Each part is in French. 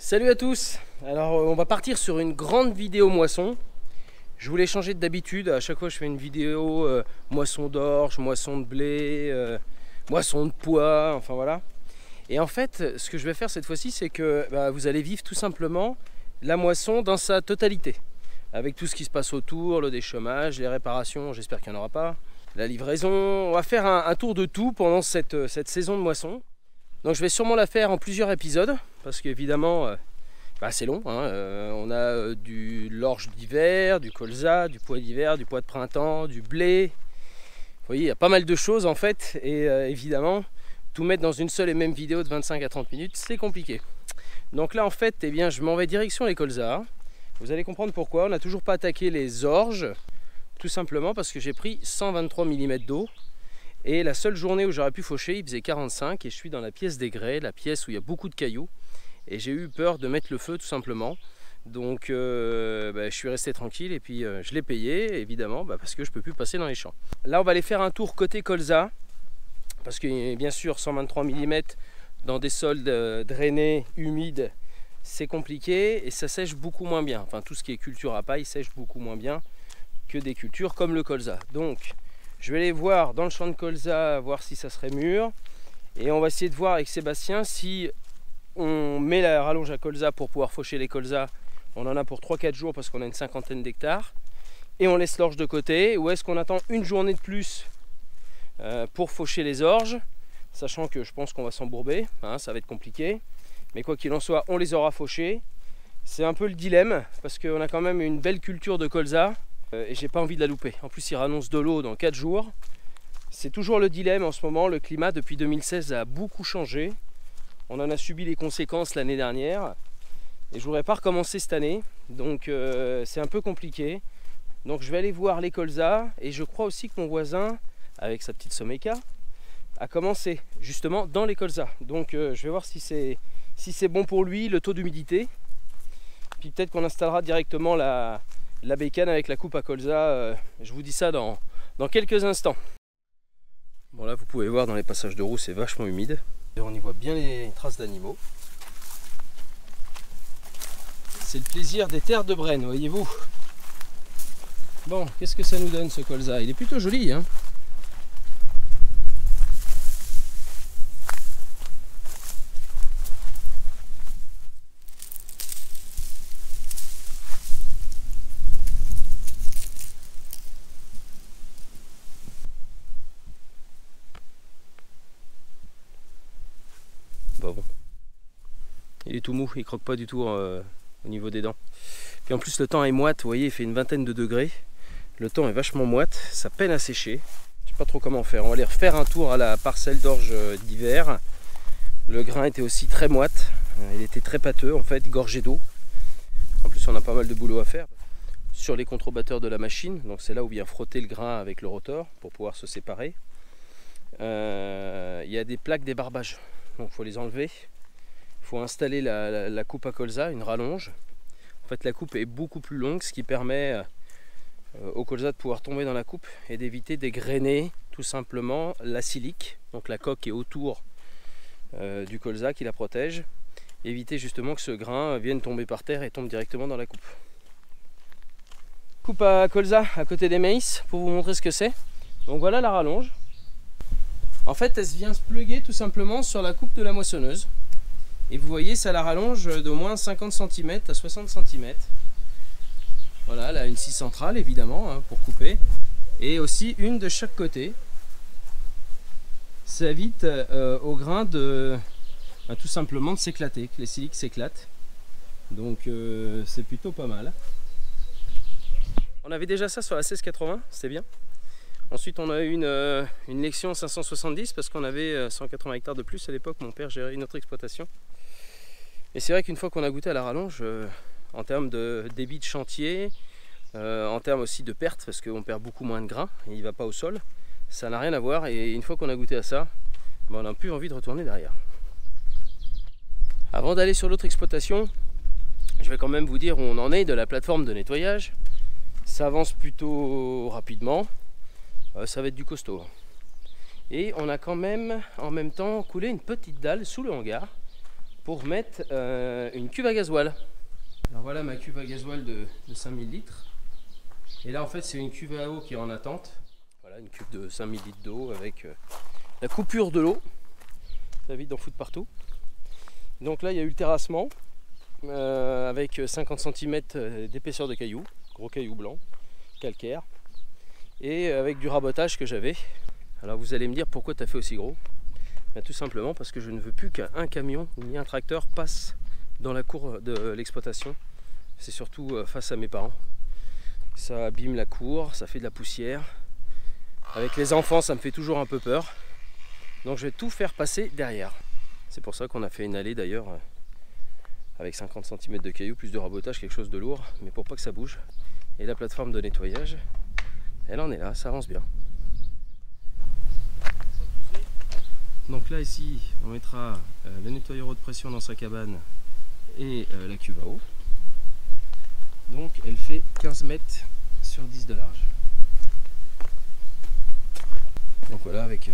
Salut à tous. Alors on va partir sur une grande vidéo moisson. Je voulais changer d'habitude. À chaque fois je fais une vidéo moisson d'orge, moisson de blé, moisson de pois, enfin voilà. Et en fait ce que je vais faire cette fois-ci, c'est que vous allez vivre tout simplement la moisson dans sa totalité, avec tout ce qui se passe autour, le déchômage, les réparations, j'espère qu'il n'y en aura pas, la livraison. On va faire un tour de tout pendant cette saison de moisson. Donc je vais sûrement la faire en plusieurs épisodes, parce qu'évidemment c'est long, hein. On a de l'orge d'hiver, du colza, du pois d'hiver, du pois de printemps, du blé. Vous voyez, il y a pas mal de choses en fait, et évidemment, tout mettre dans une seule et même vidéo de 25 à 30 minutes, c'est compliqué. Donc là en fait, je m'en vais direction les colzas. Vous allez comprendre pourquoi. On n'a toujours pas attaqué les orges, tout simplement parce que j'ai pris 123 mm d'eau. Et la seule journée où j'aurais pu faucher, il faisait 45 et je suis dans la pièce des grès, la pièce où il y a beaucoup de cailloux. Et j'ai eu peur de mettre le feu tout simplement. Donc je suis resté tranquille et puis je l'ai payé évidemment parce que je ne peux plus passer dans les champs. Là on va aller faire un tour côté colza. Parce que bien sûr 123 mm dans des sols drainés, humides, c'est compliqué et ça sèche beaucoup moins bien. Enfin tout ce qui est culture à paille sèche beaucoup moins bien que des cultures comme le colza. Donc je vais aller voir dans le champ de colza, voir si ça serait mûr. Et on va essayer de voir avec Sébastien si on met la rallonge à colza pour pouvoir faucher les colzas. On en a pour 3-4 jours parce qu'on a une cinquantaine d'hectares. Et on laisse l'orge de côté. Ou est-ce qu'on attend une journée de plus pour faucher les orges, sachant que je pense qu'on va s'embourber, hein, ça va être compliqué. Mais quoi qu'il en soit, on les aura fauchés. C'est un peu le dilemme parce qu'on a quand même une belle culture de colza. Et j'ai pas envie de la louper. En plus il annonce de l'eau dans 4 jours. C'est toujours le dilemme en ce moment. Le climat depuis 2016 a beaucoup changé. On en a subi les conséquences l'année dernière. Et je voudrais pas recommencer cette année. Donc c'est un peu compliqué. Donc je vais aller voir les colzas. Et je crois aussi que mon voisin, avec sa petite Someka, a commencé justement dans les colzas. Donc je vais voir si c'est bon pour lui, le taux d'humidité. Puis peut-être qu'on installera directement la bécane avec la coupe à colza. Je vous dis ça dans quelques instants. Bon là vous pouvez voir dans les passages de roue c'est vachement humide. Et on y voit bien les traces d'animaux. C'est le plaisir des terres de Brenne, voyez-vous. Bon, qu'est-ce que ça nous donne ce colza? Il est plutôt joli, hein. Bon. Il est tout mou, il croque pas du tout au niveau des dents. Puis en plus le temps est moite, vous voyez, il fait une vingtaine de degrés. Le temps est vachement moite, ça peine à sécher. Je sais pas trop comment faire. On va aller refaire un tour à la parcelle d'orge d'hiver. Le grain était aussi très moite, il était très pâteux en fait, gorgé d'eau. En plus on a pas mal de boulot à faire sur les contrebatteurs de la machine. Donc c'est là où vient frotter le grain avec le rotor pour pouvoir se séparer. Il y a des plaques débarbage. Donc il faut les enlever, il faut installer la coupe à colza, une rallonge. En fait la coupe est beaucoup plus longue, ce qui permet au colza de pouvoir tomber dans la coupe et d'éviter d'égrener tout simplement la silique, donc la coque est autour du colza qui la protège, éviter justement que ce grain vienne tomber par terre et tombe directement dans la coupe. Coupe à colza à côté des maïs pour vous montrer ce que c'est. Donc voilà la rallonge. En fait, elle vient se pluguer tout simplement sur la coupe de la moissonneuse. Et vous voyez, ça la rallonge d'au moins 50 cm à 60 cm. Voilà, elle a une scie centrale évidemment hein, pour couper. Et aussi une de chaque côté. Ça évite au grain tout simplement de s'éclater, que les siliques s'éclatent. Donc c'est plutôt pas mal. On avait déjà ça sur la 1680, c'était bien. Ensuite on a eu une Lexion 570 parce qu'on avait 180 hectares de plus à l'époque, mon père gérait une autre exploitation. Et c'est vrai qu'une fois qu'on a goûté à la rallonge, en termes de débit de chantier, en termes aussi de perte, parce qu'on perd beaucoup moins de grains, et il ne va pas au sol, ça n'a rien à voir. Et une fois qu'on a goûté à ça, on n'a plus envie de retourner derrière. Avant d'aller sur l'autre exploitation, je vais quand même vous dire où on en est de la plateforme de nettoyage. Ça avance plutôt rapidement. Ça va être du costaud. Et on a quand même en même temps coulé une petite dalle sous le hangar pour mettre une cuve à gasoil. Alors voilà ma cuve à gasoil de 5000 litres. Et là en fait c'est une cuve à eau qui est en attente. Voilà, une cuve de 5000 litres d'eau avec la coupure de l'eau. Ça évite d'en foutre partout. Donc là il y a eu le terrassement avec 50 cm d'épaisseur de cailloux, gros cailloux blancs, calcaire, et avec du rabotage que j'avais. Alors vous allez me dire pourquoi tu as fait aussi gros? Ben, tout simplement parce que je ne veux plus qu'un camion ni un tracteur passe dans la cour de l'exploitation. C'est surtout face à mes parents. Ça abîme la cour, ça fait de la poussière. Avec les enfants ça me fait toujours un peu peur. Donc je vais tout faire passer derrière. C'est pour ça qu'on a fait une allée d'ailleurs avec 50 cm de cailloux plus de rabotage, quelque chose de lourd, mais pour pas que ça bouge. Et la plateforme de nettoyage, elle en est là, ça avance bien. Donc là ici on mettra le nettoyeur haute pression dans sa cabane et la cuve à eau. Donc elle fait 15 mètres sur 10 de large. Donc voilà, avec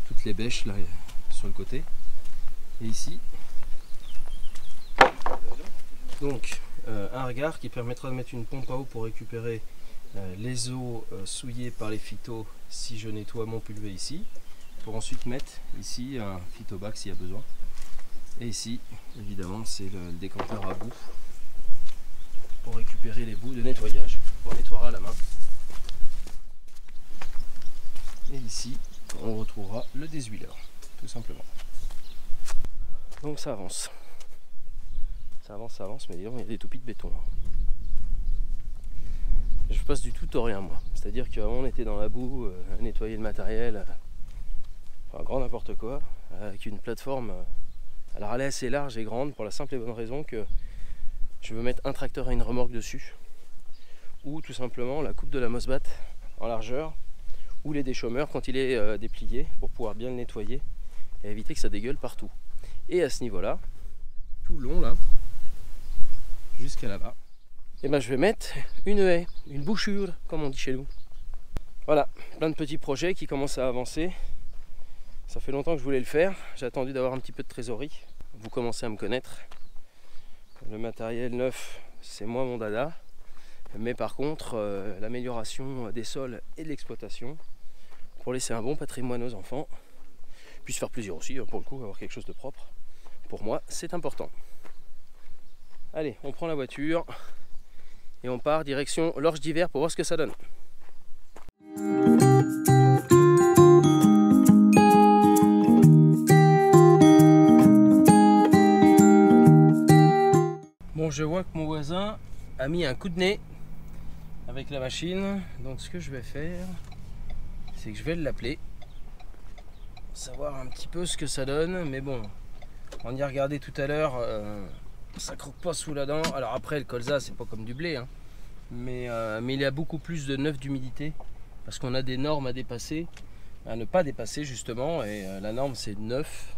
toutes les bêches là sur le côté. Et ici, donc un regard qui permettra de mettre une pompe à eau pour récupérer les eaux souillées par les phytos si je nettoie mon pulvé ici. Pour ensuite mettre ici un phytobac s'il y a besoin. Et ici, évidemment, c'est le décanteur à bout pour récupérer les bouts de nettoyage qu'on nettoiera à la main. Et ici, on retrouvera le déshuileur, tout simplement. Donc ça avance. Ça avance, mais disons, il y a des toupies de béton. Je passe du tout au rien, moi. C'est-à-dire qu'avant, on était dans la boue, à nettoyer le matériel, enfin, grand n'importe quoi, avec une plateforme. Alors elle est assez large et grande pour la simple et bonne raison que je veux mettre un tracteur et une remorque dessus, ou tout simplement la coupe de la Mosbat en largeur, ou les déchaumeurs quand il est déplié pour pouvoir bien le nettoyer et éviter que ça dégueule partout. Et à ce niveau-là, tout le long là, jusqu'à là-bas, et ben je vais mettre une haie, une bouchure comme on dit chez nous. Voilà, plein de petits projets qui commencent à avancer. Ça fait longtemps que je voulais le faire, j'ai attendu d'avoir un petit peu de trésorerie. Vous commencez à me connaître. Le matériel neuf, c'est moi mon dada. Mais par contre, l'amélioration des sols et de l'exploitation, pour laisser un bon patrimoine aux enfants, puis se faire plaisir aussi, pour le coup, avoir quelque chose de propre, pour moi, c'est important. Allez, on prend la voiture et on part direction l'Orge d'Hiver pour voir ce que ça donne. Bon, je vois que mon voisin a mis un coup de nez avec la machine, donc ce que je vais faire, c'est que je vais l'appeler, savoir un petit peu ce que ça donne, mais bon, on y a regardé tout à l'heure, ça croque pas sous la dent. Alors après, le colza c'est pas comme du blé, hein, mais il y a beaucoup plus de neuf d'humidité, parce qu'on a des normes à dépasser, à ne pas dépasser justement, et la norme c'est 9,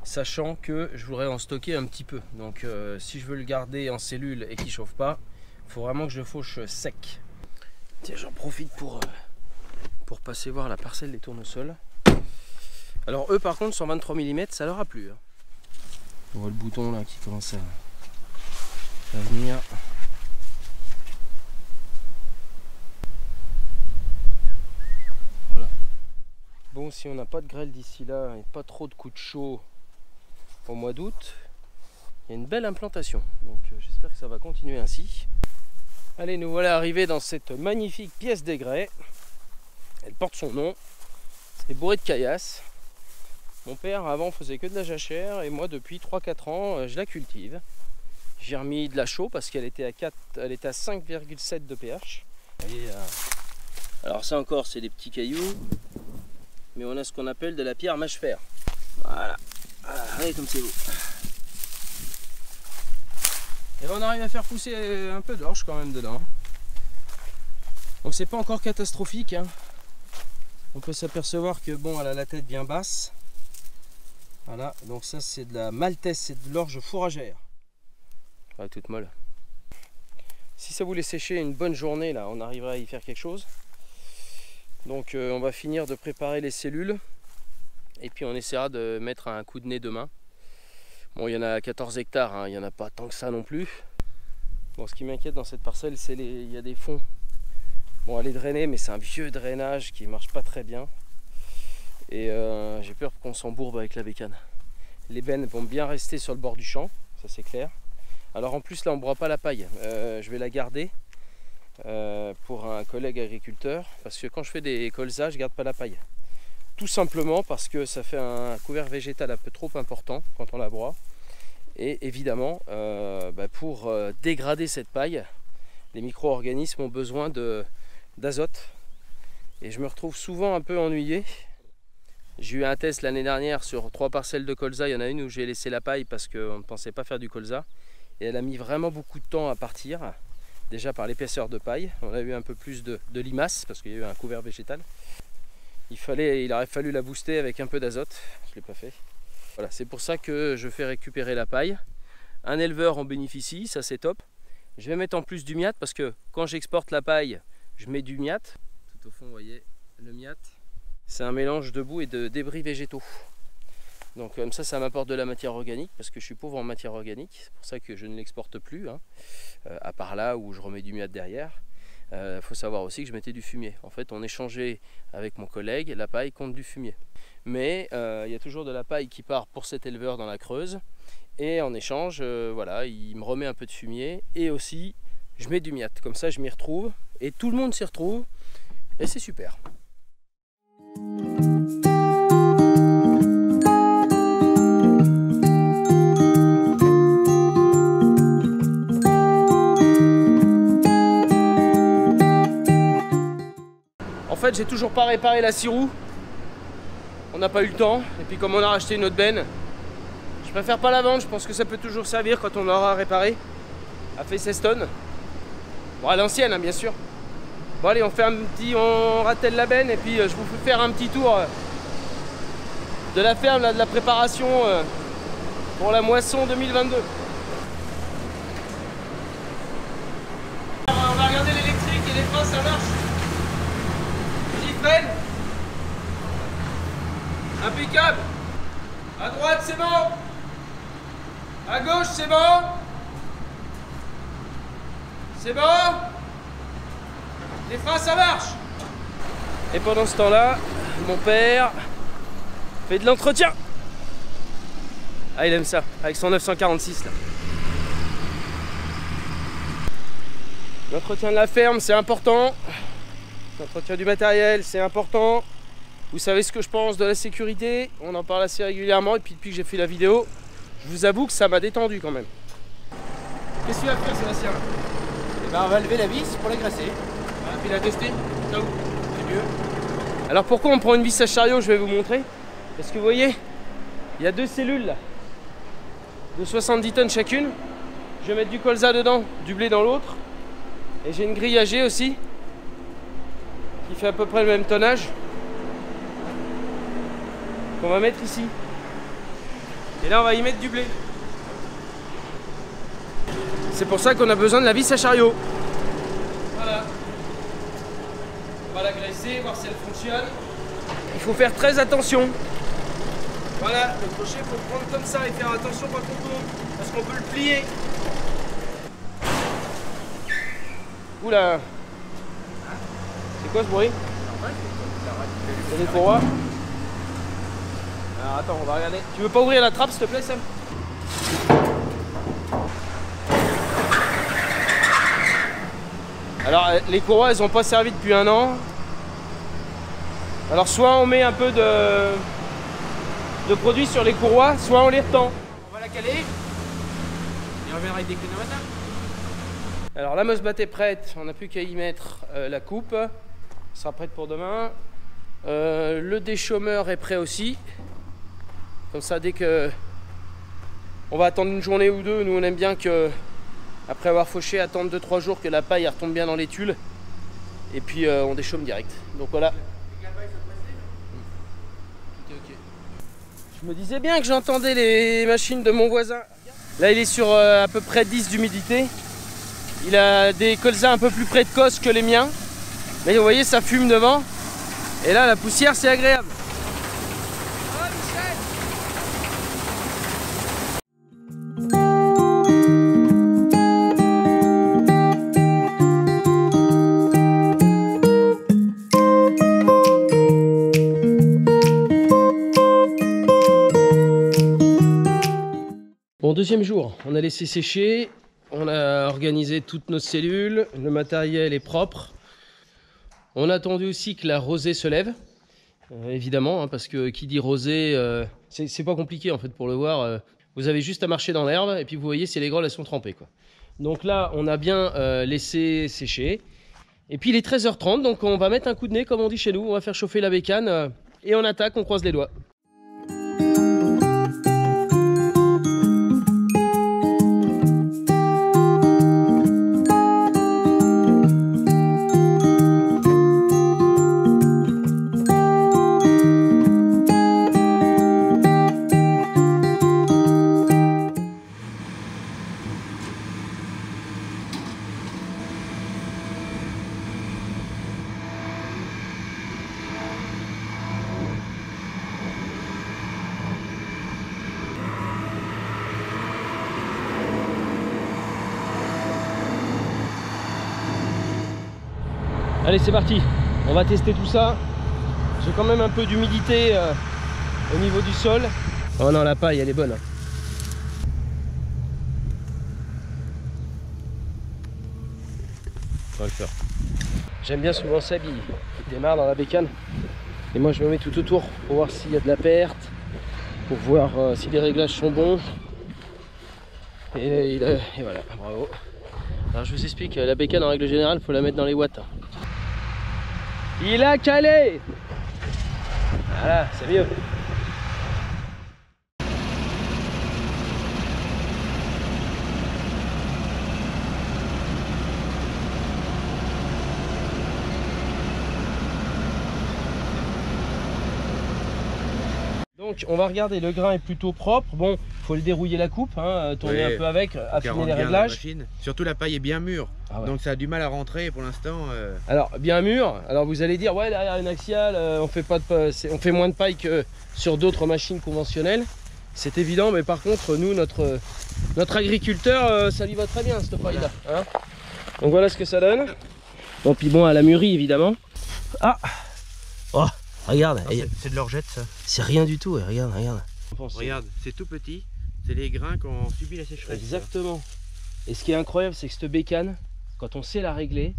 sachant que je voudrais en stocker un petit peu. Donc si je veux le garder en cellule et qu'il ne chauffe pas, il faut vraiment que je le fauche sec. Tiens, j'en profite pour passer voir la parcelle des tournesols. Alors eux par contre 123 mm ça leur a plu, hein. On voit le bouton là qui commence à venir. Voilà. Bon, si on n'a pas de grêle d'ici là et pas trop de coups de chaud au mois d'août, il y a une belle implantation. Donc j'espère que ça va continuer ainsi. Allez, nous voilà arrivés dans cette magnifique pièce des grès. Elle porte son nom. C'est bourré de caillasse. Mon père avant faisait que de la jachère et moi depuis 3-4 ans je la cultive. J'ai remis de la chaux parce qu'elle était à 5,7 de pH. Vous voyez, alors ça encore c'est des petits cailloux, mais on a ce qu'on appelle de la pierre mâche-fer. Voilà, regardez comme c'est beau. Et on arrive à faire pousser un peu d'orge quand même dedans. Donc c'est pas encore catastrophique, hein. On peut s'apercevoir que bon, elle a la tête bien basse. Voilà, donc ça c'est de la maltaise, c'est de l'orge fourragère. Ah, toute molle. Si ça voulait sécher une bonne journée là, on arriverait à y faire quelque chose. Donc on va finir de préparer les cellules et puis on essaiera de mettre un coup de nez demain Bon, il y en a 14 hectares, hein, il n'y en a pas tant que ça non plus. Bon, ce qui m'inquiète dans cette parcelle, c'est il y a des fonds. Bon, elle est drainée, mais c'est un vieux drainage qui marche pas très bien. Et j'ai peur qu'on s'embourbe avec la bécane. Les bennes vont bien rester sur le bord du champ, ça c'est clair. Alors en plus là on ne broie pas la paille, je vais la garder pour un collègue agriculteur. Parce que quand je fais des colzas, je ne garde pas la paille. Tout simplement parce que ça fait un couvert végétal un peu trop important quand on la broie. Et évidemment, pour dégrader cette paille, les micro-organismes ont besoin d'azote. Et je me retrouve souvent un peu ennuyé. J'ai eu un test l'année dernière sur 3 parcelles de colza. Il y en a une où j'ai laissé la paille parce qu'on ne pensait pas faire du colza. Et elle a mis vraiment beaucoup de temps à partir. Déjà par l'épaisseur de paille. On a eu un peu plus de limaces parce qu'il y a eu un couvert végétal. Il aurait fallu la booster avec un peu d'azote. Je ne l'ai pas fait. Voilà, c'est pour ça que je fais récupérer la paille. Un éleveur en bénéficie, ça c'est top. Je vais mettre en plus du miat parce que quand j'exporte la paille, je mets du miat. Tout au fond, vous voyez le miat. C'est un mélange de boue et de débris végétaux. Donc comme ça m'apporte de la matière organique parce que je suis pauvre en matière organique. C'est pour ça que je ne l'exporte plus, hein, à part là où je remets du miat derrière. Faut savoir aussi que je mettais du fumier. En fait, on échangeait avec mon collègue la paille contre du fumier. Mais il y a toujours de la paille qui part pour cet éleveur dans la Creuse. Et en échange, voilà, il me remet un peu de fumier. Et aussi, je mets du miat. Comme ça, je m'y retrouve. Et tout le monde s'y retrouve. Et c'est super. En fait, j'ai toujours pas réparé la scie roue. On n'a pas eu le temps. Et puis comme on a racheté une autre benne, je préfère pas la vendre. Je pense que ça peut toujours servir quand on l'aura réparé. Elle fait 16 tonnes. Bon, à l'ancienne, hein, bien sûr. Bon allez, on rattelle la benne et puis je vous fais faire un petit tour de la ferme, là, de la préparation pour la moisson 2022. On va regarder l'électrique et les freins, ça marche. J'y freine. Impeccable. À droite, c'est bon. À gauche, c'est bon. C'est bon. Les freins, ça marche. Et pendant ce temps-là, mon père fait de l'entretien. Ah, il aime ça, avec son 946 là. L'entretien de la ferme, c'est important. L'entretien du matériel, c'est important. Vous savez ce que je pense de la sécurité. On en parle assez régulièrement. Et puis depuis que j'ai fait la vidéo, je vous avoue que ça m'a détendu quand même. Qu'est-ce que tu vas faire, Sébastien? Eh ben, on va lever la vis pour la graisser. Voilà, puis la tester. C'est mieux. Alors pourquoi on prend une vis à chariot? Je vais vous montrer. Parce que vous voyez, il y a 2 cellules là, de 70 tonnes chacune. Je vais mettre du colza dedans, du blé dans l'autre. Et j'ai une grille à jet aussi, qui fait à peu près le même tonnage, qu'on va mettre ici. Et là on va y mettre du blé. C'est pour ça qu'on a besoin de la vis à chariot. Voilà. On va la graisser, voir si elle fonctionne. Il faut faire très attention. Voilà, le crochet, il faut le prendre comme ça et faire attention quand on tourne, parce qu'on peut le plier. Oula. C'est quoi ce bruit? C'est des courroies. Alors attends, on va regarder. Tu veux pas ouvrir la trappe s'il te plaît, Sam? Alors les courroies, elles n'ont pas servi depuis 1 an. Alors soit on met un peu de produit sur les courroies, soit on les retend. On va la caler et on reviendra avec des clés de matin. Alors la mosbat est prête, on n'a plus qu'à y mettre la coupe. Elle sera prête pour demain. Le déchômeur est prêt aussi. Comme ça, dès que on va attendre une journée ou deux, nous on aime bien que, après avoir fauché, attendre 2-3 jours que la paille retombe bien dans les tuiles. Et puis on déchaume direct. Donc voilà. Je me disais bien que j'entendais les machines de mon voisin. Là il est sur à peu près 10 d'humidité. Il a des colzas un peu plus près de Cos que les miens. Mais vous voyez, ça fume devant. Et là la poussière, c'est agréable. Oh, Bon, deuxième jour, on a laissé sécher, on a organisé toutes nos cellules, le matériel est propre. On a attendu aussi que la rosée se lève, évidemment, hein, parce que qui dit rosée, c'est pas compliqué en fait pour le voir. Vous avez juste à marcher dans l'herbe et puis vous voyez si les grolles elles sont trempées, quoi. Donc là, on a bien laissé sécher. Et puis il est 13h30, donc on va mettre un coup de nez, comme on dit chez nous. On va faire chauffer la bécane et on attaque, on croise les doigts. Allez, c'est parti, on va tester tout ça. J'ai quand même un peu d'humidité au niveau du sol. Oh non, la paille elle est bonne. On va le faire. J'aime bien souvent Seb, il démarre dans la bécane. Et moi je me mets tout autour pour voir s'il y a de la perte, pour voir si les réglages sont bons. Et voilà, bravo. Alors je vous explique, la bécane en règle générale, il faut la mettre dans les watts. Il a calé. Voilà, c'est mieux. Donc on va regarder, le grain est plutôt propre. Bon, faut le dérouiller la coupe, hein, tourner un peu avec, affiner les réglages. Surtout la paille est bien mûre, ouais. Donc ça a du mal à rentrer pour l'instant. Alors bien mûr, alors vous allez dire ouais derrière une axiale on fait moins de paille que sur d'autres machines conventionnelles. C'est évident, mais par contre nous notre agriculteur ça lui va très bien cette paille là. Hein, donc voilà ce que ça donne. Bon puis bon à la mûrie évidemment. Ah oh, regarde, c'est de l'orgette ça. C'est rien du tout, regarde. Regarde, c'est tout petit, c'est les grains qui ont subi la sécheresse. Exactement. Et ce qui est incroyable, c'est que cette bécane, quand on sait la régler,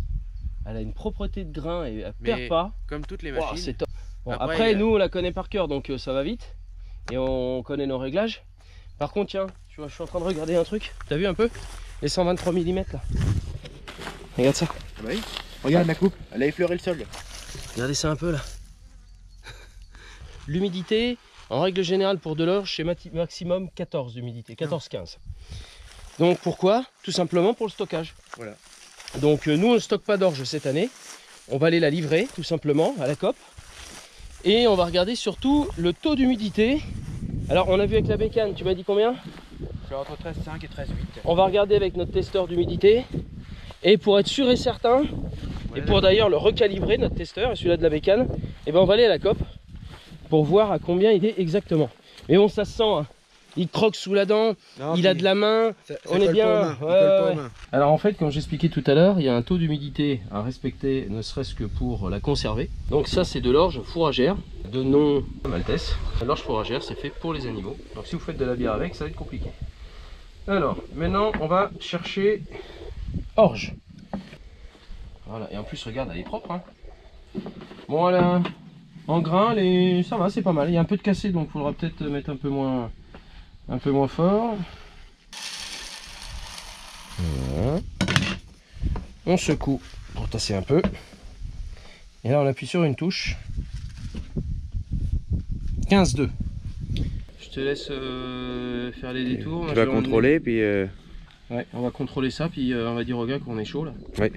elle a une propreté de grain et elle perd pas. Comme toutes les machines. Oh, c'est top. Bon, après nous on la connaît par cœur, donc ça va vite. Et on connaît nos réglages. Par contre tiens, tu vois, je suis en train de regarder un truc. T'as vu un peu les 123 mm là? Regarde ça. Ah bah oui. Regarde la coupe, elle a effleuré le sol. Regardez ça un peu là. L'humidité, en règle générale pour de l'orge, c'est maximum 14 d'humidité, 14-15. Donc pourquoi? Tout simplement pour le stockage. Voilà. Donc nous on ne stocke pas d'orge cette année. On va aller la livrer tout simplement à la COP. Et on va regarder surtout le taux d'humidité. Alors on a vu avec la bécane, tu m'as dit combien? C'est entre 13,5 et 13,8. On va regarder avec notre testeur d'humidité. Et pour être sûr et certain, et pour d'ailleurs le recalibrer, notre testeur, et celui-là de la bécane, et ben on va aller à la COP pour voir à combien il est exactement. Mais bon, ça se sent, hein. Il croque sous la dent, non, il a de la main, on est bien. Alors en fait, comme j'expliquais tout à l'heure, il y a un taux d'humidité à respecter, ne serait-ce que pour la conserver. Donc ça, c'est de l'orge fourragère, de nom maltaise. L'orge fourragère, c'est fait pour les animaux. Donc si vous faites de la bière avec, ça va être compliqué. Alors, maintenant, on va chercher orge. Voilà, et en plus, regarde, elle est propre. Hein. Bon, elle a, en grain, ça va, c'est pas mal. Il y a un peu de cassé, donc il faudra peut-être mettre un peu moins fort. Voilà. On secoue pour tasser un peu. Et là, on appuie sur une touche. 15,2. Je te laisse faire les détours. Tu vas contrôler, puis... Ouais, on va contrôler ça, puis on va dire au gars qu'on est chaud là. Ouais.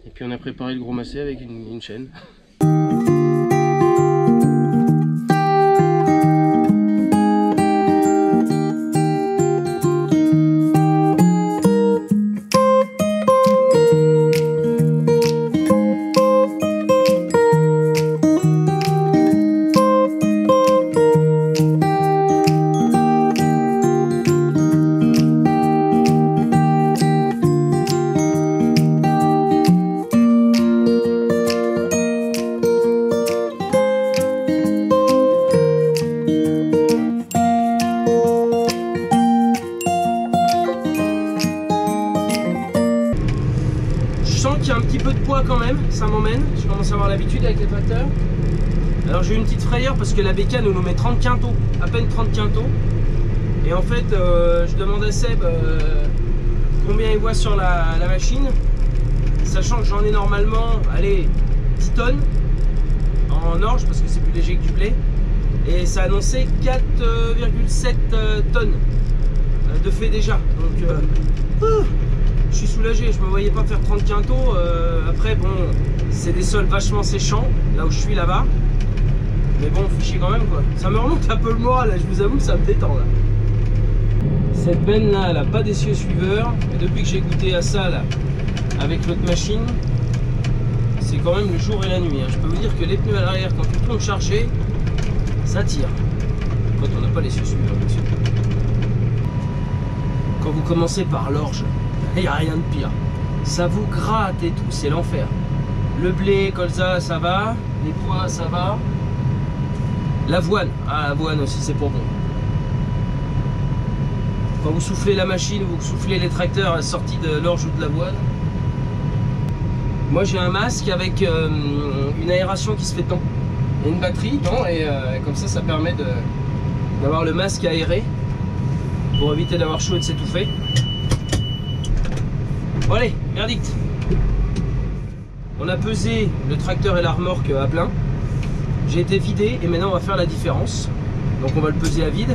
Et puis on a préparé le gros massé avec une chaîne. ça m'emmène. Je commence à avoir l'habitude avec les tracteurs. Alors j'ai eu une petite frayeur parce que la bécane nous met 30 quintaux, à peine 30 quintaux. Et en fait, je demande à Seb combien il voit sur la machine, sachant que j'en ai normalement, allez, 10 tonnes en orge parce que c'est plus léger que du blé. Et ça annonçait 4,7 tonnes de fait déjà. Donc je suis soulagé, je me voyais pas faire 30 quintaux. Après bon, c'est des sols vachement séchants, là où je suis là-bas. Mais bon, faut chier quand même quoi. Ça me remonte un peu le moral, là, je vous avoue que ça me détend là. Cette benne là, elle n'a pas d'essieu suiveur. Et depuis que j'ai goûté à ça là, avec l'autre machine, c'est quand même le jour et la nuit. Je peux vous dire que les pneus à l'arrière, quand tu tournes chargé, ça tire. Quand on n'a pas l'essieu suiveur, bien sûr. Quand vous commencez par l'orge, il n'y a rien de pire. Ça vous gratte et tout, c'est l'enfer. Le blé, colza, ça va. Les pois, ça va. L'avoine, l'avoine aussi, c'est pour bon. Quand vous soufflez la machine, vous soufflez les tracteurs à la sortie de l'orge ou de l'avoine. Moi, j'ai un masque avec une aération qui se fait dedans. Il y a une batterie dedans et comme ça permet d'avoir le masque aéré pour éviter d'avoir chaud et de s'étouffer. Bon allez, verdict. On a pesé le tracteur et la remorque à plein. J'ai été vidé et maintenant on va faire la différence. Donc on va le peser à vide.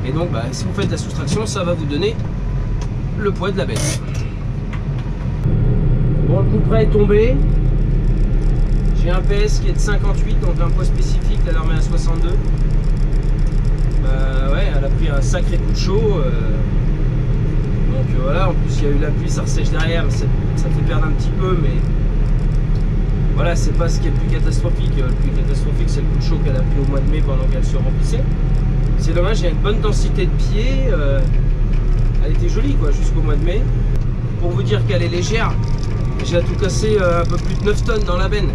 Et donc si vous faites la soustraction, ça va vous donner le poids de la bête. Bon, le coup près est tombé. J'ai un PS qui est de 58, donc un poids spécifique, la norme est à 62. Ouais, elle a pris un sacré coup de chaud. Donc voilà, en plus il y a eu la pluie, ça ressèche derrière, ça fait perdre un petit peu, mais voilà, c'est pas ce qui est le plus catastrophique. Le plus catastrophique, c'est le coup de chaud qu'elle a pris au mois de mai pendant qu'elle se remplissait. C'est dommage, il y a une bonne densité de pied. Elle était jolie quoi, jusqu'au mois de mai. Pour vous dire qu'elle est légère, j'ai à tout casser un peu plus de 9 tonnes dans la benne.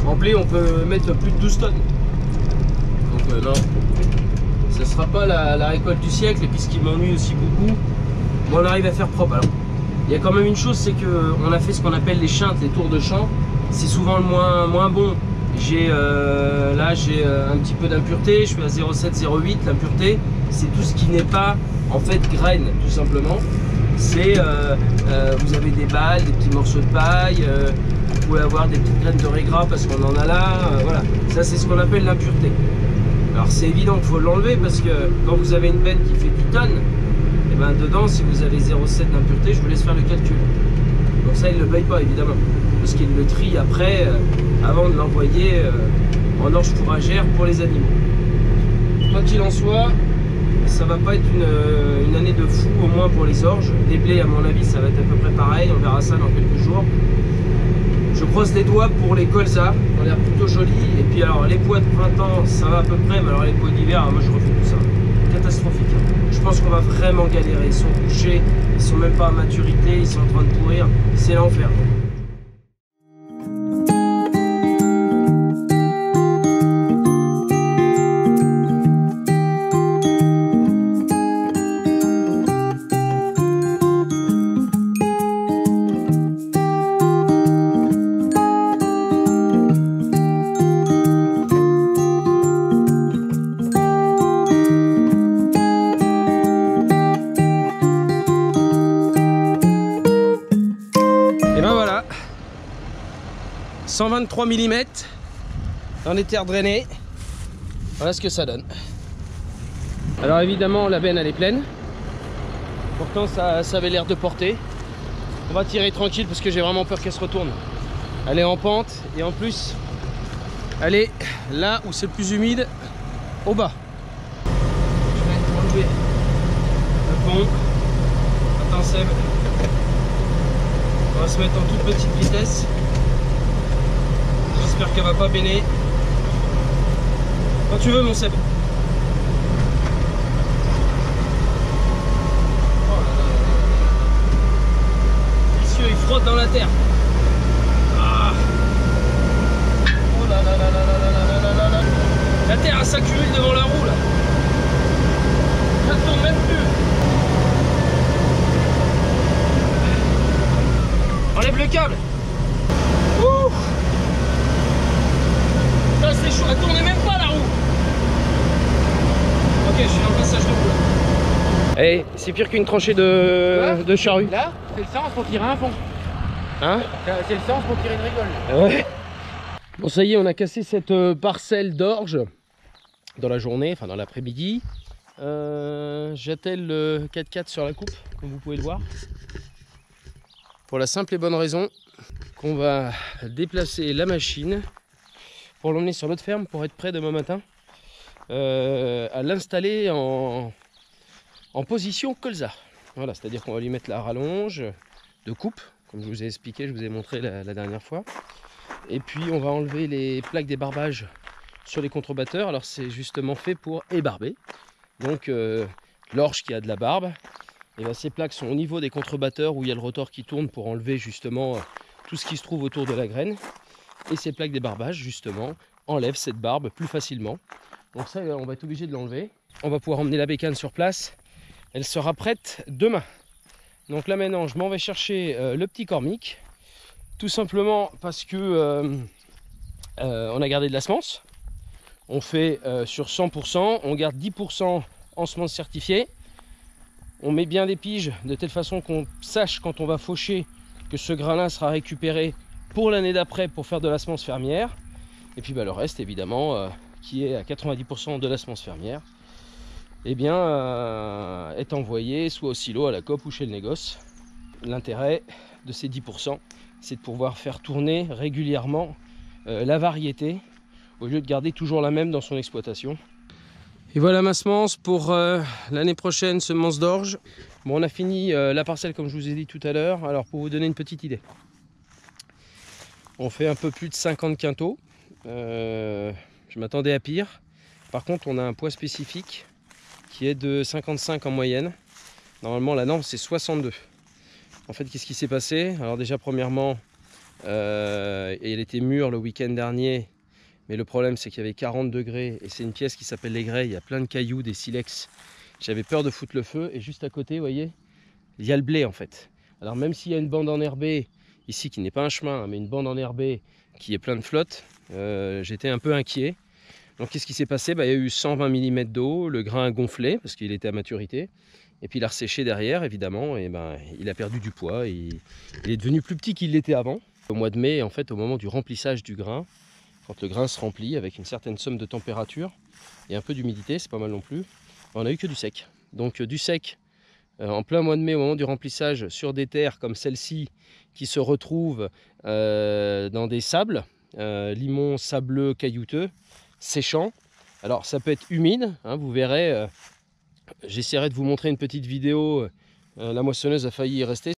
En blé, on peut mettre plus de 12 tonnes. Donc non, ce ne sera pas la récolte du siècle. Et puis ce qui m'ennuie aussi beaucoup, bon, on arrive à faire propre. Alors, il y a quand même une chose, c'est qu'on a fait ce qu'on appelle les chintes, les tours de champ. C'est souvent le moins bon. Là j'ai un petit peu d'impureté, je suis à 0,7, 0,8. L'impureté, c'est tout ce qui n'est pas en fait graine, tout simplement. C'est vous avez des balles, des petits morceaux de paille, vous pouvez avoir des petites graines de régras parce qu'on en a là, voilà. Ça c'est ce qu'on appelle l'impureté. Alors c'est évident qu'il faut l'enlever parce que quand vous avez une benne qui fait 10 tonnes, et ben dedans si vous avez 0,7 d'impureté, je vous laisse faire le calcul. Donc ça il ne le paye pas évidemment, parce qu'il le trie après avant de l'envoyer en orge fourragère pour les animaux. Quoi qu'il en soit, ça va pas être une année de fou, au moins pour les orges. Les blés, à mon avis, ça va être à peu près pareil. On verra ça dans quelques jours. Je croise les doigts pour les colzas, qui ont l'air plutôt jolis. Et puis alors, les pois de printemps, ça va à peu près. Mais alors, les pois d'hiver, moi, je refais tout ça. Catastrophique. Je pense qu'on va vraiment galérer. Ils sont couchés, ils sont même pas à maturité, ils sont en train de pourrir. C'est l'enfer. Et ben voilà, 123 mm dans les terres drainées, voilà ce que ça donne. Alors évidemment la benne elle est pleine, pourtant ça avait l'air de porter. On va tirer tranquille parce que j'ai vraiment peur qu'elle se retourne. Elle est en pente et en plus elle est là où c'est le plus humide, au bas. Je vais enlever le pont. Attends Seb. On va se mettre en toute petite vitesse. J'espère qu'elle va pas béner. Quand tu veux mon Seb. Oh là là. Messieurs, il frotte dans la terre. Ah. Oh là là là là là là là là là. La terre elle s'accumule devant la roue là. Je ne tourne même plus. Enlève le câble. Ouh. c'est chaud, elle tournait même pas la roue. Ok, je suis dans le passage de roue. Eh, c'est pire qu'une tranchée de charrue. Là, c'est le sens pour tirer un fond. Hein? C'est le sens pour tirer une rigole. Ouais. Bon, ça y est, on a cassé cette parcelle d'orge dans la journée, enfin dans l'après-midi. J'attelle le 4x4 sur la coupe, comme vous pouvez le voir. Pour la simple et bonne raison qu'on va déplacer la machine pour l'emmener sur l'autre ferme pour être prêt demain matin à l'installer en position colza. Voilà, c'est-à-dire qu'on va lui mettre la rallonge de coupe, comme je vous ai expliqué, je vous ai montré la dernière fois. Et puis on va enlever les plaques débarbbage sur les contrebatteurs. Alors c'est justement fait pour ébarber. Donc l'orge qui a de la barbe, et bien ces plaques sont au niveau des contrebatteurs où il y a le rotor qui tourne pour enlever justement tout ce qui se trouve autour de la graine. Et ces plaques débarbage justement enlèvent cette barbe plus facilement. Donc ça on va être obligé de l'enlever. On va pouvoir emmener la bécane sur place. Elle sera prête demain. Donc là maintenant je m'en vais chercher le petit cormic. Tout simplement parce que on a gardé de la semence. On fait sur 100%, on garde 10% en semence certifiée. On met bien des piges de telle façon qu'on sache quand on va faucher que ce grain-là sera récupéré pour l'année d'après pour faire de la semence fermière. Et puis bah, le reste évidemment qui est à 90% de la semence fermière, eh bien, est envoyé soit au silo, à la coop ou chez le négoce. L'intérêt de ces 10%, c'est de pouvoir faire tourner régulièrement la variété au lieu de garder toujours la même dans son exploitation. Et voilà ma semence pour l'année prochaine, semence d'orge. Bon, on a fini la parcelle comme je vous ai dit tout à l'heure. Alors pour vous donner une petite idée, on fait un peu plus de 50 quintaux. Je m'attendais à pire. Par contre on a un poids spécifique qui est de 55 en moyenne. Normalement la norme c'est 62. En fait, qu'est-ce qui s'est passé? Alors déjà, premièrement, elle était mûre le week-end dernier, mais le problème, c'est qu'il y avait 40 degrés, et c'est une pièce qui s'appelle les Grès, il y a plein de cailloux, des silex. J'avais peur de foutre le feu, et juste à côté, vous voyez, il y a le blé, en fait. Alors même s'il y a une bande enherbée, ici, qui n'est pas un chemin, mais une bande enherbée qui est plein de flotte, j'étais un peu inquiet. Donc qu'est-ce qui s'est passé? Il y a eu 120 mm d'eau, le grain a gonflé, parce qu'il était à maturité. Et puis il a resséché derrière évidemment et il a perdu du poids, il est devenu plus petit qu'il l'était avant. Au mois de mai, en fait, au moment du remplissage du grain, quand le grain se remplit avec une certaine somme de température et un peu d'humidité, c'est pas mal non plus, on n'a eu que du sec. Donc du sec en plein mois de mai au moment du remplissage sur des terres comme celle-ci qui se retrouvent dans des sables, limon sableux caillouteux, séchant. Alors ça peut être humide, hein, vous verrez. J'essaierai de vous montrer une petite vidéo, la moissonneuse a failli y rester.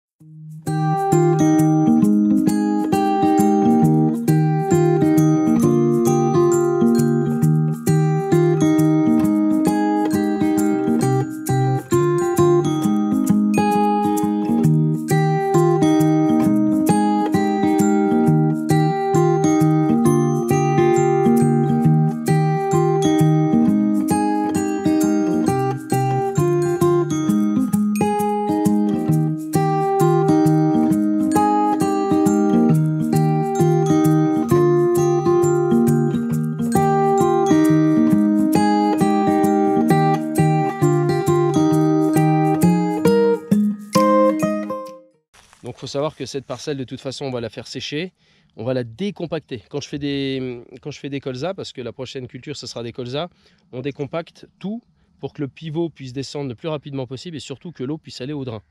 Donc il faut savoir que cette parcelle de toute façon on va la faire sécher, on va la décompacter. Quand je fais des colzas, parce que la prochaine culture ce sera des colzas, on décompacte tout pour que le pivot puisse descendre le plus rapidement possible et surtout que l'eau puisse aller au drain.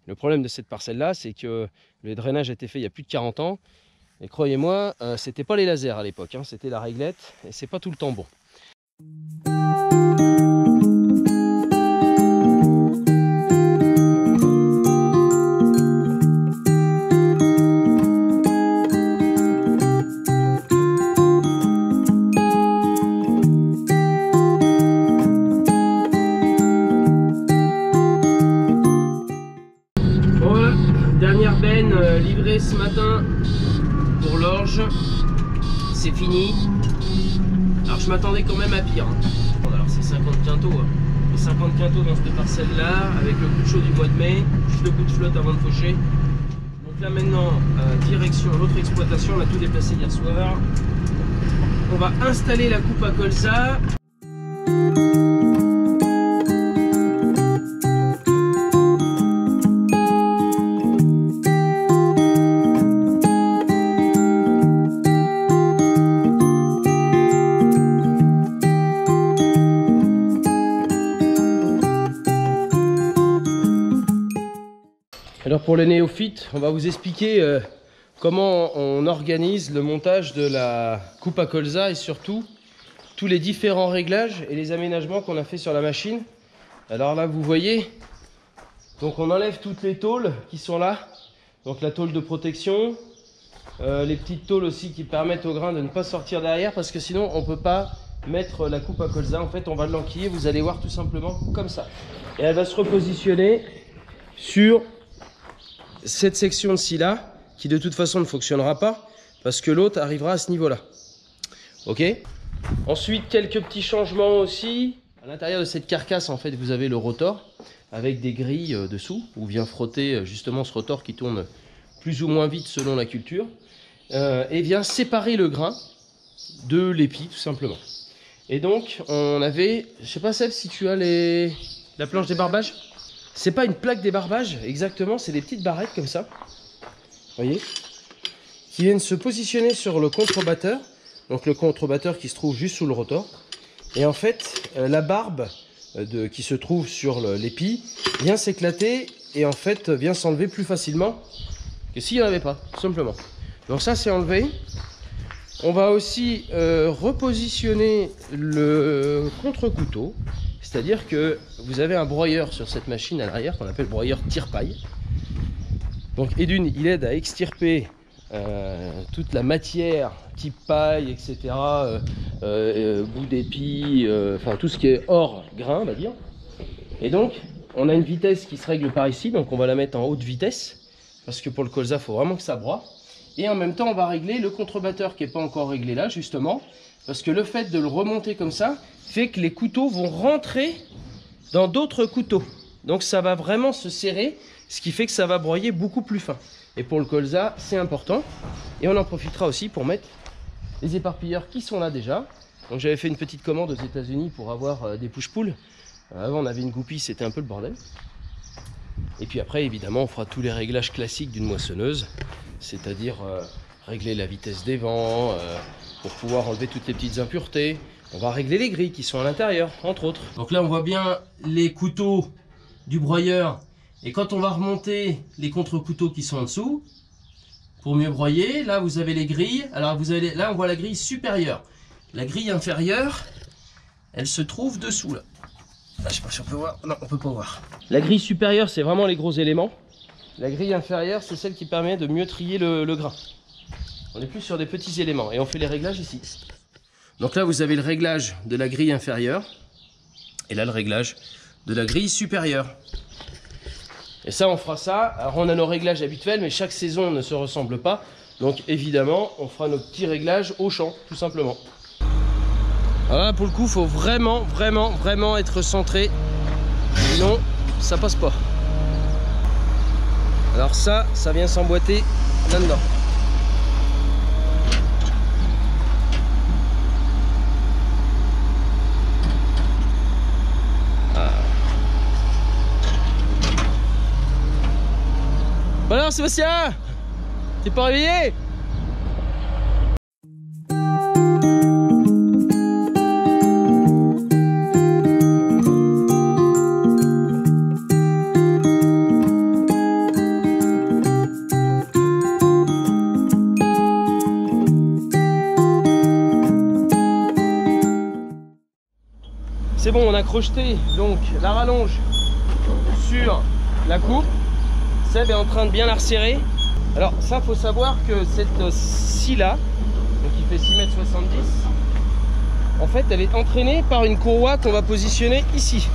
Le problème de cette parcelle là, c'est que le drainage a été fait il y a plus de 40 ans et croyez-moi, c'était pas les lasers à l'époque, hein, c'était la réglette et c'est pas tout le temps bon. Livré ce matin pour l'orge, c'est fini. Alors je m'attendais quand même à pire. Alors c'est 50 quintaux. Les 50 quintaux dans cette parcelle là, avec le coup de chaud du mois de mai, juste le coup de flotte avant de faucher. Donc là maintenant, direction l'autre exploitation, on a tout déplacé hier soir. on va installer la coupe à colza. Alors pour les néophytes, on va vous expliquer comment on organise le montage de la coupe à colza et surtout tous les différents réglages et les aménagements qu'on a fait sur la machine. Alors là vous voyez, donc on enlève toutes les tôles qui sont là, donc la tôle de protection, les petites tôles aussi qui permettent au grain de ne pas sortir derrière parce que sinon on ne peut pas mettre la coupe à colza. En fait on va l'enquiller, vous allez voir tout simplement comme ça. Et elle va se repositionner sur cette section de scie là qui de toute façon ne fonctionnera pas parce que l'autre arrivera à ce niveau là. Ok. Ensuite quelques petits changements aussi à l'intérieur de cette carcasse. En fait vous avez le rotor avec des grilles dessous où vient frotter justement ce rotor qui tourne plus ou moins vite selon la culture et vient séparer le grain de l'épi tout simplement. Et donc on avait, je sais pas Seb si tu as la planche débarbage. C'est pas une plaque débarbage exactement, c'est des petites barrettes comme ça, voyez, qui viennent se positionner sur le contrebatteur. Donc le contrebatteur qui se trouve juste sous le rotor. Et en fait, la barbe qui se trouve sur l'épi vient s'éclater et en fait vient s'enlever plus facilement que s'il n'y en avait pas, tout simplement. Donc ça c'est enlevé. On va aussi repositionner le contre-couteau. C'est-à-dire que vous avez un broyeur sur cette machine à l'arrière qu'on appelle broyeur tire-paille. Donc et d'une, il aide à extirper toute la matière type paille, etc. Bout d'épi, enfin tout ce qui est hors grain, on va dire. Et donc on a une vitesse qui se règle par ici, donc on va la mettre en haute vitesse parce que pour le colza, il faut vraiment que ça broie. Et en même temps, on va régler le contrebatteur qui n'est pas encore réglé là, justement, parce que le fait de le remonter comme ça fait que les couteaux vont rentrer dans d'autres couteaux. Donc ça va vraiment se serrer, ce qui fait que ça va broyer beaucoup plus fin. Et pour le colza, c'est important. Et on en profitera aussi pour mettre les éparpilleurs qui sont là déjà. Donc j'avais fait une petite commande aux États-Unis pour avoir des push-pull. Avant on avait une goupille, c'était un peu le bordel. Et puis après évidemment on fera tous les réglages classiques d'une moissonneuse, c'est-à-dire régler la vitesse des vents, pour pouvoir enlever toutes les petites impuretés. On va régler les grilles qui sont à l'intérieur, entre autres. Donc là, on voit bien les couteaux du broyeur. Et quand on va remonter les contre-couteaux qui sont en dessous, pour mieux broyer, là, vous avez les grilles. Alors, là, on voit la grille supérieure. La grille inférieure, elle se trouve dessous, là. Là, je sais pas si on peut voir. Non, on peut pas voir. La grille supérieure, c'est vraiment les gros éléments. La grille inférieure, c'est celle qui permet de mieux trier le grain. On est plus sur des petits éléments. Et on fait les réglages ici. Donc là, vous avez le réglage de la grille inférieure. Et là, le réglage de la grille supérieure. Et ça, on fera ça. Alors, on a nos réglages habituels, mais chaque saison ne se ressemble pas. Donc, évidemment, on fera nos petits réglages au champ, tout simplement. Alors là, pour le coup, il faut vraiment, vraiment, vraiment être centré. Sinon, ça passe pas. Alors ça vient s'emboîter là-dedans. Bon alors Sébastien, t'es pas réveillé? C'est bon, on a crocheté donc la rallonge sur la coupe. Seb est en train de bien la resserrer. Alors ça, faut savoir que cette scie là, donc qui fait 6,70 m, en fait elle est entraînée par une courroie qu'on va positionner ici.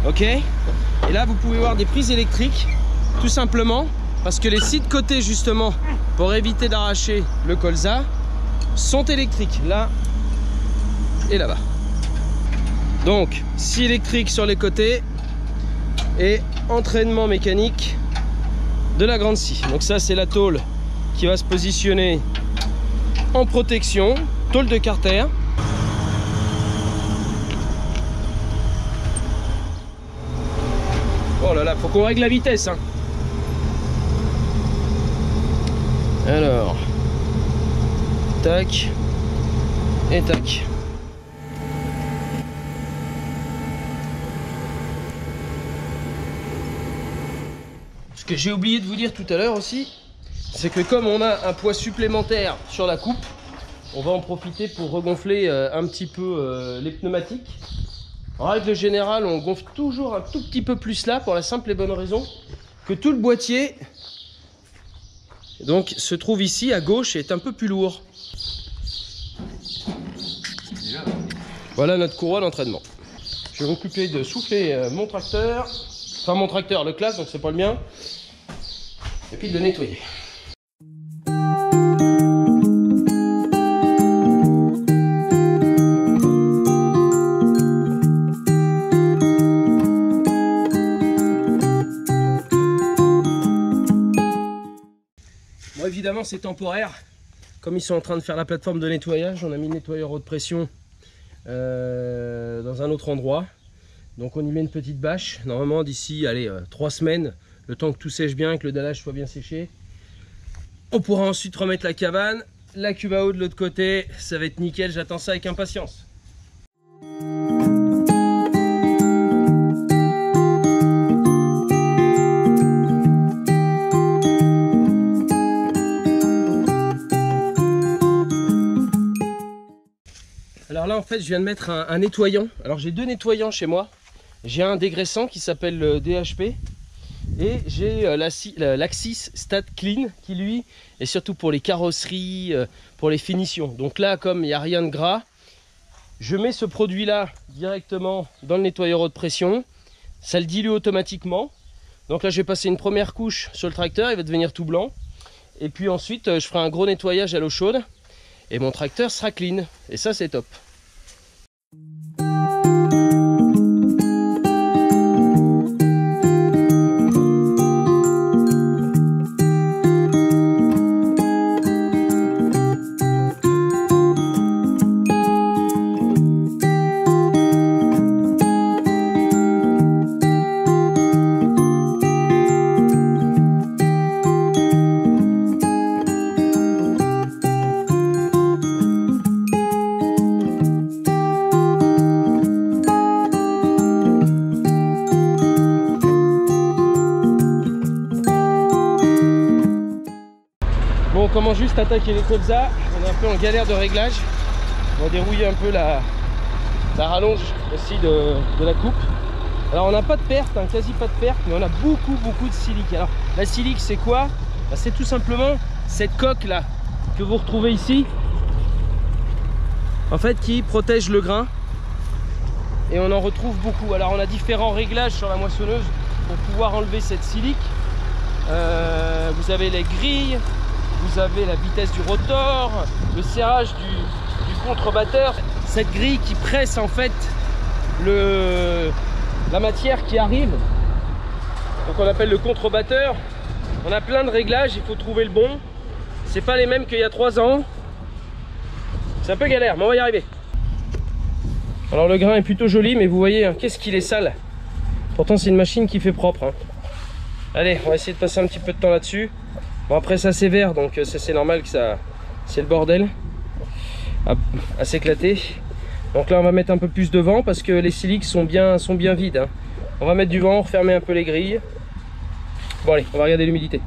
Ok. Et là vous pouvez voir des prises électriques, tout simplement parce que les scies de côté justement, pour éviter d'arracher le colza, sont électriques, là et là-bas. Donc scie électrique sur les côtés et entraînement mécanique de la grande scie. Donc ça c'est la tôle qui va se positionner en protection, tôle de carter. Oh là là, faut qu'on règle la vitesse, hein. Alors, tac et tac. Ce que j'ai oublié de vous dire tout à l'heure aussi, c'est que comme on a un poids supplémentaire sur la coupe, on va en profiter pour regonfler un petit peu les pneumatiques. En règle générale, on gonfle toujours un tout petit peu plus là pour la simple et bonne raison que tout le boîtier donc se trouve ici à gauche et est un peu plus lourd. Voilà notre courroie d'entraînement. Je vais m'occuper de souffler mon tracteur, enfin mon tracteur, le classe, donc c'est pas le mien, et puis de le nettoyer. Bon, évidemment c'est temporaire, comme ils sont en train de faire la plateforme de nettoyage, on a mis le nettoyeur haute pression dans un autre endroit. Donc on y met une petite bâche. Normalement d'ici 3 semaines, le temps que tout sèche bien, que le dallage soit bien séché, on pourra ensuite remettre la cabane, la cuve à eau de l'autre côté. Ça va être nickel, j'attends ça avec impatience. Alors là en fait je viens de mettre un nettoyant. Alors j'ai 2 nettoyants chez moi. J'ai un dégraissant qui s'appelle le DHP et j'ai l'Axis Stat Clean qui lui est surtout pour les carrosseries, pour les finitions. Donc là comme il n'y a rien de gras, je mets ce produit là directement dans le nettoyeur haute pression. Ça le dilue automatiquement. Donc là je vais passer une première couche sur le tracteur, il va devenir tout blanc. Et puis ensuite je ferai un gros nettoyage à l'eau chaude et mon tracteur sera clean. Et ça c'est top. Bon, on commence juste à attaquer les colzas. On est un peu en galère de réglage. On va dérouiller un peu la rallonge aussi de la coupe. Alors on n'a pas de perte, hein, quasi pas de perte, mais on a beaucoup de silique. Alors la silique c'est quoi? C'est tout simplement cette coque là que vous retrouvez ici, en fait, qui protège le grain. Et on en retrouve beaucoup. Alors on a différents réglages sur la moissonneuse pour pouvoir enlever cette silique. Vous avez les grilles, vous avez la vitesse du rotor, le serrage du contrebatteur, cette grille qui presse en fait la matière qui arrive, donc on appelle le contrebatteur. On a plein de réglages, il faut trouver le bon. C'est pas les mêmes qu'il y a 3 ans. C'est un peu galère, mais on va y arriver. Alors le grain est plutôt joli, mais vous voyez, hein, qu'est-ce qu'il est sale. Pourtant c'est une machine qui fait propre, hein. Allez, on va essayer de passer un petit peu de temps là-dessus. Bon, après ça c'est vert, donc c'est normal que ça, c'est le bordel à s'éclater. Donc là on va mettre un peu plus de vent parce que les siliques sont bien vides, hein. On va mettre du vent, refermer un peu les grilles. Bon allez, on va regarder l'humidité.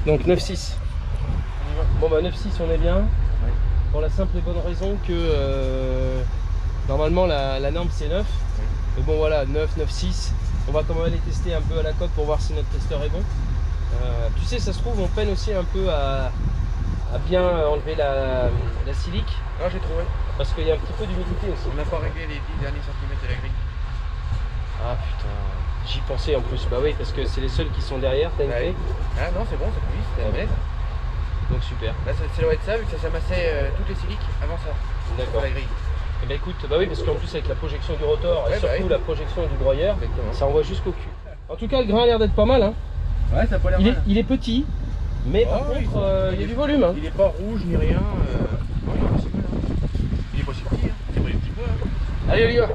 Donc 9,6. Bon bah 9,6 on est bien. Ouais. Pour la simple et bonne raison que normalement la norme c'est 9. Ouais. Mais bon voilà, 9, 9,6. On va quand même aller tester un peu à la coque pour voir si notre testeur est bon. Tu sais, ça se trouve on peine aussi un peu à bien enlever la silique. Ah, j'ai trouvé. Parce qu'il y a un petit peu d'humidité aussi. On n'a pas réglé les 10 derniers centimètres de la grille. Ah putain. J'y pensais en plus, bah oui, parce que c'est les seuls qui sont derrière, t'as une clé? Ah non, c'est bon, c'est plus, c'est la manette. Donc super. Là, ça doit être ça, vu que ça s'amassait toutes les siliques avant ça. D'accord. La grille. Eh ben écoute, bah oui, parce qu'en plus avec la projection du rotor et Ouais, surtout oui. la projection du broyeur, Exactement. ça envoie jusqu'au cul. En tout cas, le grain a l'air d'être pas mal. Hein. Ouais, ça a pas l'air mal. Il est petit, mais par contre, il y a du volume. Hein. Il est pas rouge ni rien. Non, il est pas si mal. Hein. Il est pas si petit. Hein. C'est pas un petit peu. Hein. Allez, on y va.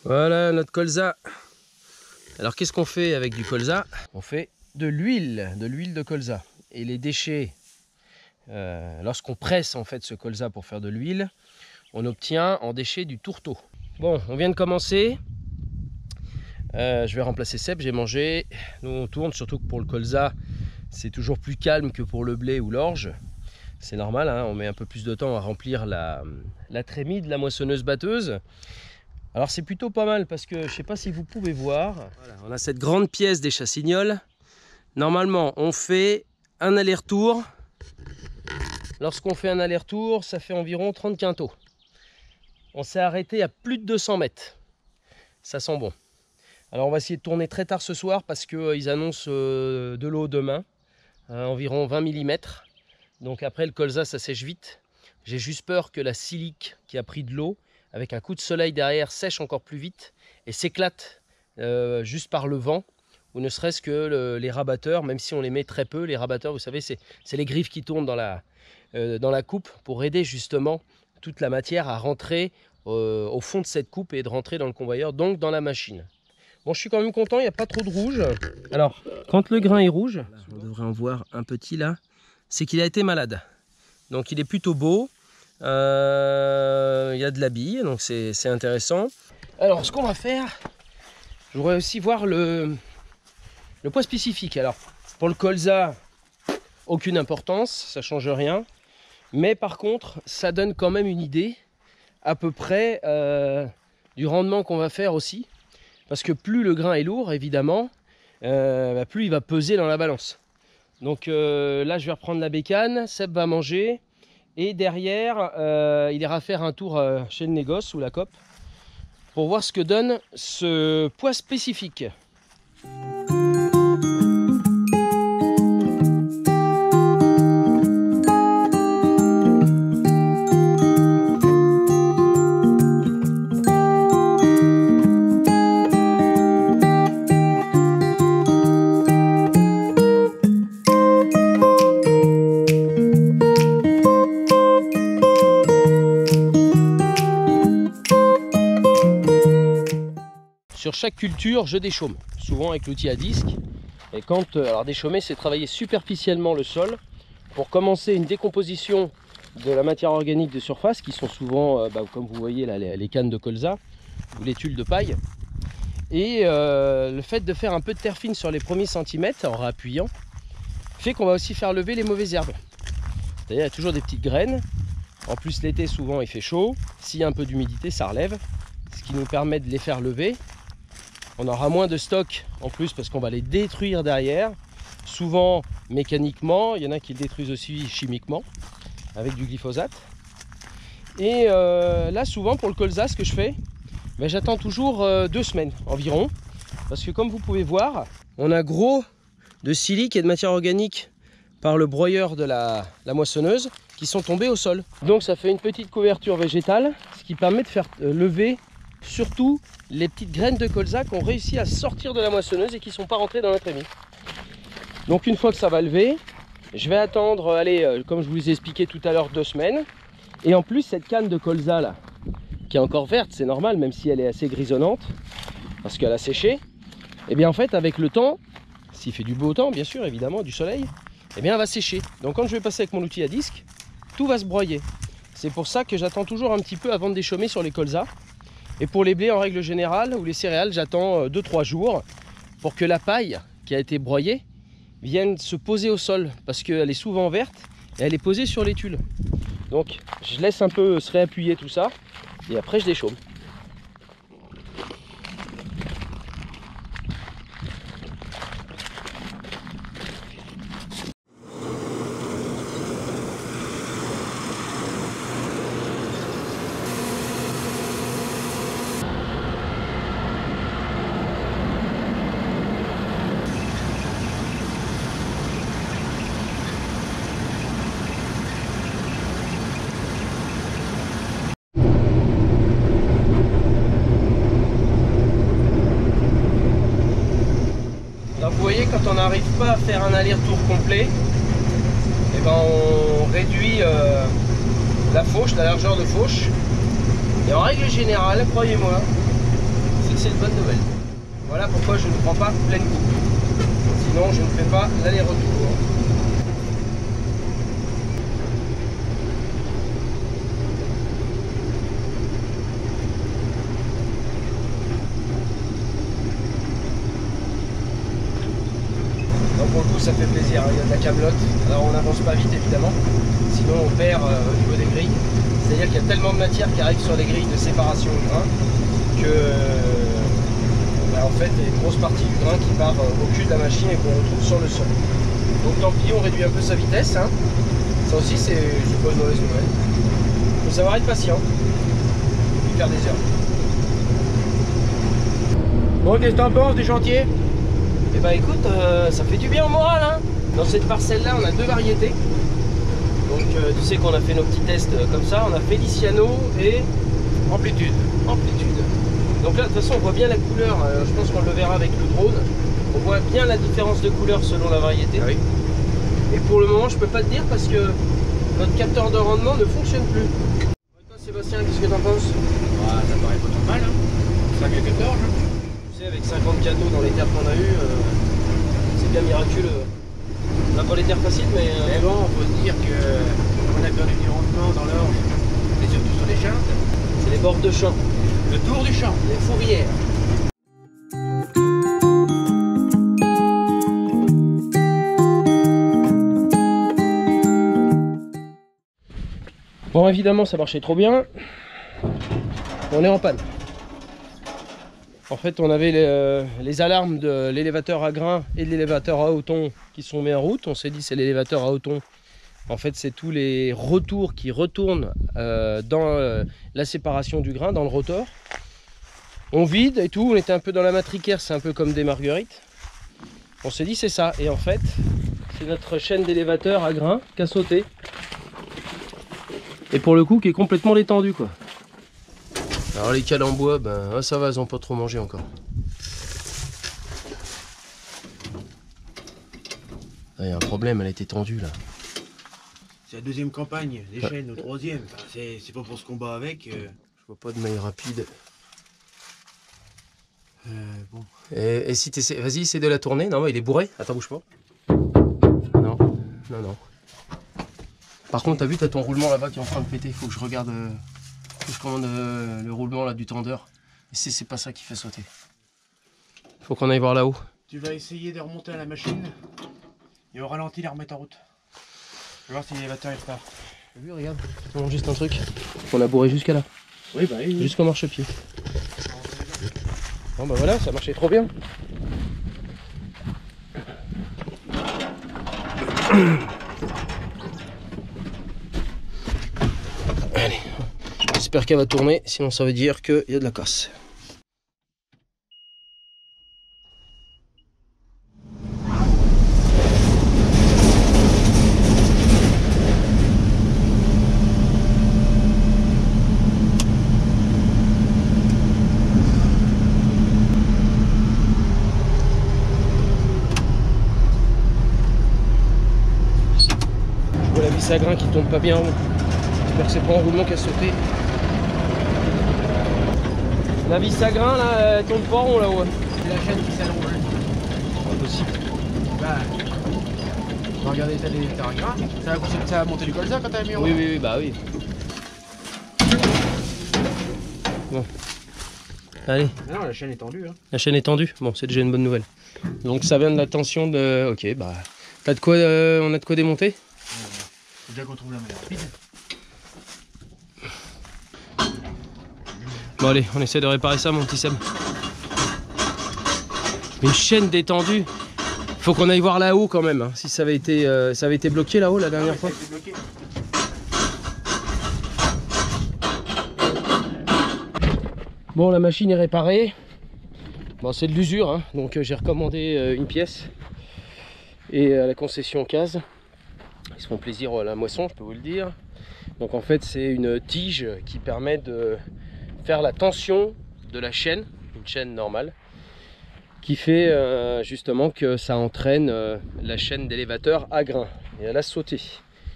Voilà notre colza. Alors qu'est-ce qu'on fait avec du colza? On fait de l'huile de colza. Et les déchets, lorsqu'on presse en fait ce colza pour faire de l'huile, on obtient en déchets du tourteau. Bon, on vient de commencer. Je vais remplacer Seb, j'ai mangé. Nous on tourne, surtout que pour le colza, c'est toujours plus calme que pour le blé ou l'orge. C'est normal, hein, on met un peu plus de temps à remplir la trémie de la moissonneuse batteuse. Alors c'est plutôt pas mal parce que je ne sais pas si vous pouvez voir, voilà, on a cette grande pièce des Chassignols. Normalement on fait un aller-retour. Lorsqu'on fait un aller-retour, ça fait environ 30 quintaux. On s'est arrêté à plus de 200 mètres. Ça sent bon. Alors on va essayer de tourner très tard ce soir parce qu'ils annoncent de l'eau demain, environ 20 mm. Donc après le colza ça sèche vite. J'ai juste peur que la silique qui a pris de l'eau, avec un coup de soleil derrière, sèche encore plus vite et s'éclate juste par le vent, ou ne serait-ce que les rabatteurs, même si on les met très peu, les rabatteurs, vous savez, c'est les griffes qui tournent dans la coupe pour aider justement toute la matière à rentrer au fond de cette coupe et de rentrer dans le convoyeur, donc dans la machine. Bon, je suis quand même content, il n'y a pas trop de rouge. Alors, quand le grain est rouge, on devrait en voir un petit là, c'est qu'il a été malade. Donc il est plutôt beau. Il y a de la bille, donc c'est intéressant. Alors ce qu'on va faire, je voudrais aussi voir le poids spécifique. Alors pour le colza, aucune importance, ça change rien. Mais par contre, ça donne quand même une idée à peu près du rendement qu'on va faire aussi. Parce que plus le grain est lourd, évidemment, plus il va peser dans la balance. Donc là, je vais reprendre la bécane, Seb va manger. Et derrière, il ira faire un tour chez le négoce ou la COP pour voir ce que donne ce poids spécifique. Sur chaque culture, je déchaume, souvent avec l'outil à disque. Et quand, alors déchaumer, c'est travailler superficiellement le sol pour commencer une décomposition de la matière organique de surface, qui sont souvent, comme vous voyez là, les cannes de colza ou les tuiles de paille. Et le fait de faire un peu de terre fine sur les premiers centimètres en réappuyant, fait qu'on va aussi faire lever les mauvaises herbes. C'est-à-dire, il y a toujours des petites graines. En plus, l'été, souvent, il fait chaud. S'il y a un peu d'humidité, ça relève, ce qui nous permet de les faire lever. On aura moins de stock en plus parce qu'on va les détruire derrière, souvent mécaniquement, il y en a qui le détruisent aussi chimiquement avec du glyphosate. Et là souvent pour le colza, ce que je fais, j'attends toujours 2 semaines environ, parce que comme vous pouvez voir, on a gros de silique et de matière organique par le broyeur de la moissonneuse qui sont tombés au sol. Donc ça fait une petite couverture végétale, ce qui permet de faire lever surtout les petites graines de colza qu'on réussit à sortir de la moissonneuse et qui ne sont pas rentrées dans notre émis. Donc une fois que ça va lever, je vais attendre, allez, comme je vous ai expliqué tout à l'heure, 2 semaines. Et en plus cette canne de colza là, qui est encore verte, c'est normal même si elle est assez grisonnante, parce qu'elle a séché, et bien en fait avec le temps, s'il fait du beau temps bien sûr évidemment, du soleil, et bien elle va sécher. Donc quand je vais passer avec mon outil à disque, tout va se broyer. C'est pour ça que j'attends toujours un petit peu avant de déchaumer sur les colzas. Et pour les blés, en règle générale, ou les céréales, j'attends 2-3 jours pour que la paille qui a été broyée vienne se poser au sol parce qu'elle est souvent verte et elle est posée sur les tuiles. Donc je laisse un peu se réappuyer tout ça et après je déchaume. Vous voyez, quand on n'arrive pas à faire un aller-retour complet, et ben on réduit la fauche, la largeur de fauche. Et en règle générale, croyez-moi, c'est que c'est une bonne nouvelle. Voilà pourquoi je ne prends pas pleine coupe. Sinon, je ne fais pas l'aller-retour. Pour le coup ça fait plaisir, il y a de la camelote. Alors on n'avance pas vite évidemment, sinon on perd au niveau des grilles. C'est-à-dire qu'il y a tellement de matière qui arrive sur les grilles de séparation du grain que en fait il y a une grosse partie du grain qui part au cul de la machine et qu'on retrouve sur le sol. Donc tant pis, on réduit un peu sa vitesse. Hein. Ça aussi c'est pas une mauvaise nouvelle. Il faut savoir être patient et faire des heures. Bon, qu'est-ce que t'en penses du chantier? Eh ben écoute, ça fait du bien au moral hein. Dans cette parcelle là on a deux variétés. Donc tu sais qu'on a fait nos petits tests comme ça, on a Feliciano et Amplitude. Amplitude. Donc là de toute façon on voit bien la couleur, je pense qu'on le verra avec le drone. On voit bien la différence de couleur selon la variété. Ah oui. Et pour le moment je peux pas te dire parce que notre capteur de rendement ne fonctionne plus. Et toi Sébastien, qu'est-ce que t'en penses? Ça paraît pas trop mal hein. 5 à 14. Avec 50 cadeaux dans les terres qu'on a eu, c'est bien miraculeux. On n'a pas les terres faciles, mais bon, faut se dire que on a perdu du rendement dans l'orge, et surtout sur les chintes. C'est les bords de champ, Le tour du champ. les fourrières. Bon, évidemment, ça marchait trop bien. On est en panne. En fait, on avait les alarmes de l'élévateur à grains et de l'élévateur à Auton qui sont mis en route. On s'est dit c'est l'élévateur à Auton. En fait, c'est tous les retours qui retournent dans la séparation du grain, dans le rotor. On vide et tout. On était un peu dans la matricaire, c'est un peu comme des marguerites. On s'est dit c'est ça. Et en fait, c'est notre chaîne d'élévateur à grains qui a sauté. Et pour le coup, qui est complètement détendue, quoi. Alors les cales en bois, ben ça va, elles n'ont pas trop mangé encore. Il y a un problème, elle a été tendue là. C'est la deuxième campagne, des chaînes, au troisième. Enfin, c'est pas pour ce combat avec. Je vois pas de maille rapide. Bon. Et si t'essaies, vas-y, essaie de la tourner. Non, il est bourré. Attends, bouge pas. Non, non. Par contre, t'as vu, t'as ton roulement là-bas qui est en train de péter. Il faut que je regarde. Je commande le roulement là du tendeur. Et c'est pas ça qui fait sauter. Faut qu'on aille voir là-haut. Tu vas essayer de remonter à la machine et au ralenti la remettre en route. Je vais voir si l'élévateur il repart. T'as vu, regarde. Je te montre juste un truc. On a bourré jusqu'à là. Oui, bah oui. Jusqu'au marchepied. Bon bah voilà, ça marchait trop bien. Allez. J'espère qu'elle va tourner, sinon ça veut dire qu'il y a de la casse. Je vois la vis à grain qui tombe pas bien en haut. J'espère que c'est pas un roulement qui a sauté. La vis à grain là, elle tombe pas rond là-haut. C'est la chaîne qui s'allonge. Impossible. Bah, on va regarder l'état des terres à grain. Ça va monter du colza quand t'as mis en haut. Oui, bah oui. Bon. Allez, Ah non, la chaîne est tendue. Hein. la chaîne est tendue. Bon, c'est déjà une bonne nouvelle. Donc ça vient de la tension de... Ok, bah... T'as de quoi, on a de quoi démonter? Faut bien qu'on trouve la manière rapide. Bon allez, on essaie de réparer ça mon petit Seb. Une chaîne détendue. Faut qu'on aille voir là-haut quand même, hein, si ça avait été bloqué là-haut la dernière fois. Bon, la machine est réparée. Bon, c'est de l'usure, hein, donc j'ai recommandé une pièce. Et à la concession Case, ils se font plaisir à la moisson, je peux vous le dire. Donc en fait, c'est une tige qui permet de faire la tension de la chaîne, une chaîne normale, qui fait justement que ça entraîne la chaîne d'élévateur à grain. Et elle a sauté.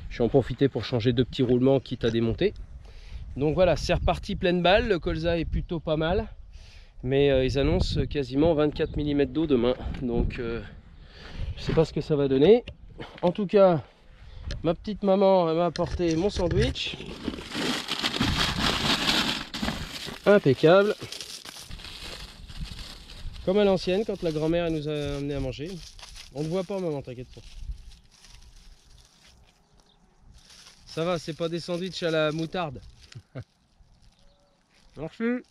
Je vais en profiter pour changer 2 petits roulements quitte à démonter. Donc voilà, c'est reparti pleine balle. Le colza est plutôt pas mal. Mais ils annoncent quasiment 24 mm d'eau demain. Donc je sais pas ce que ça va donner. En tout cas, ma petite maman m'a apporté mon sandwich. Impeccable. Comme à l'ancienne, quand la grand-mère nous a amené à manger. On ne voit pas, maman, t'inquiète pas. Ça va, c'est pas des sandwichs à la moutarde. Merci.